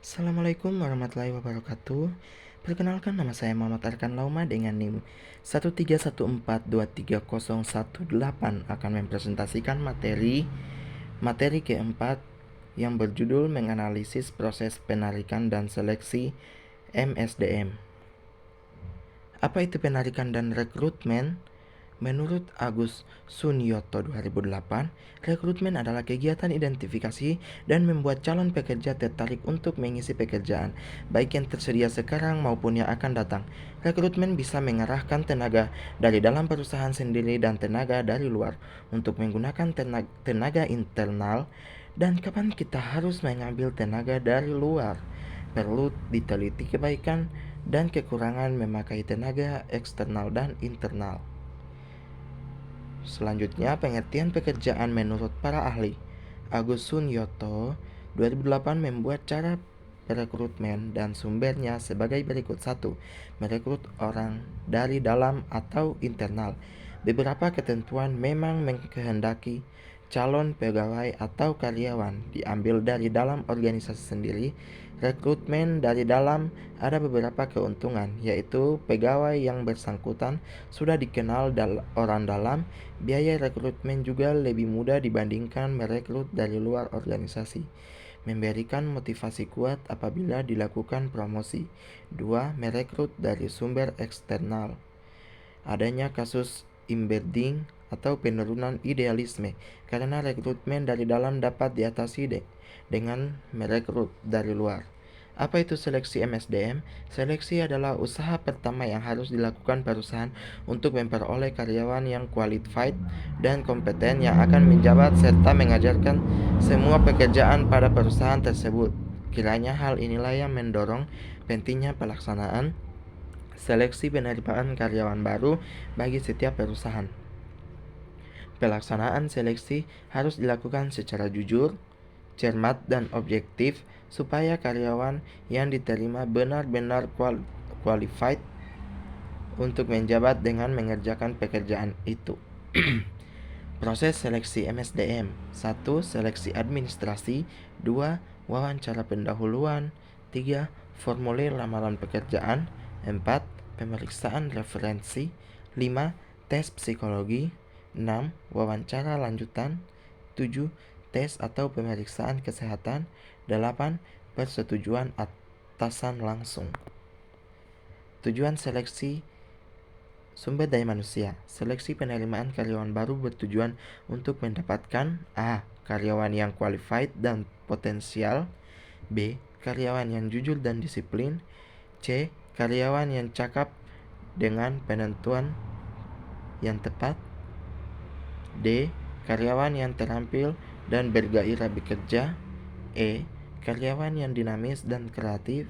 Assalamualaikum warahmatullahi wabarakatuh. Perkenalkan, nama saya Muhammad Arkan Lauma dengan NIM 131423018 akan mempresentasikan materi keempat yang berjudul menganalisis proses penarikan dan seleksi MSDM. Apa itu penarikan dan rekrutmen? Menurut Agus Sunyoto 2008, rekrutmen adalah kegiatan identifikasi dan membuat calon pekerja tertarik untuk mengisi pekerjaan, baik yang tersedia sekarang maupun yang akan datang. Rekrutmen bisa mengarahkan tenaga dari dalam perusahaan sendiri dan tenaga dari luar untuk menggunakan tenaga internal, dan kapan kita harus mengambil tenaga dari luar. Perlu diteliti kebaikan dan kekurangan memakai tenaga eksternal dan internal. Selanjutnya, pengertian pekerjaan menurut para ahli. Agus Sunyoto 2008 membuat cara perekrutmen dan sumbernya sebagai berikut. 1. Merekrut orang dari dalam atau internal. Beberapa ketentuan memang mengkehendaki calon pegawai atau karyawan diambil dari dalam organisasi sendiri. Rekrutmen dari dalam ada beberapa keuntungan, yaitu pegawai yang bersangkutan sudah dikenal orang dalam. Biaya rekrutmen juga lebih mudah dibandingkan merekrut dari luar organisasi. Memberikan motivasi kuat apabila dilakukan promosi. 2. Merekrut dari sumber eksternal. Adanya kasus embedding atau penurunan idealisme, karena rekrutmen dari dalam dapat diatasi dengan merekrut dari luar. Apa itu seleksi MSDM? Seleksi adalah usaha pertama yang harus dilakukan perusahaan untuk memperoleh karyawan yang qualified dan kompeten yang akan menjabat serta mengajarkan semua pekerjaan pada perusahaan tersebut. Kiranya hal inilah yang mendorong pentingnya pelaksanaan seleksi penerimaan karyawan baru bagi setiap perusahaan. Pelaksanaan seleksi harus dilakukan secara jujur, cermat, dan objektif supaya karyawan yang diterima benar-benar qualified untuk menjabat dengan mengerjakan pekerjaan itu. Proses seleksi MSDM. 1. Seleksi administrasi. 2. Wawancara pendahuluan. 3. Formulir lamaran pekerjaan. 4. Pemeriksaan referensi. 5. Tes psikologi. 6. Wawancara lanjutan. 7. Tes atau pemeriksaan kesehatan. 8. Persetujuan atasan langsung. Tujuan seleksi sumber daya manusia. Seleksi penerimaan karyawan baru bertujuan untuk mendapatkan A. Karyawan yang qualified dan potensial. B. Karyawan yang jujur dan disiplin. C. Karyawan yang cakap dengan penentuan yang tepat. D. Karyawan yang terampil dan bergairah bekerja. E. Karyawan yang dinamis dan kreatif.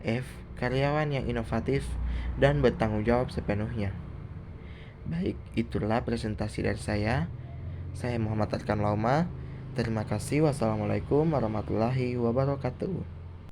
F. Karyawan yang inovatif dan bertanggung jawab sepenuhnya. Baik, itulah presentasi dari saya. Saya Muhammad Arkan Lauma. Terima kasih. Wassalamualaikum warahmatullahi wabarakatuh.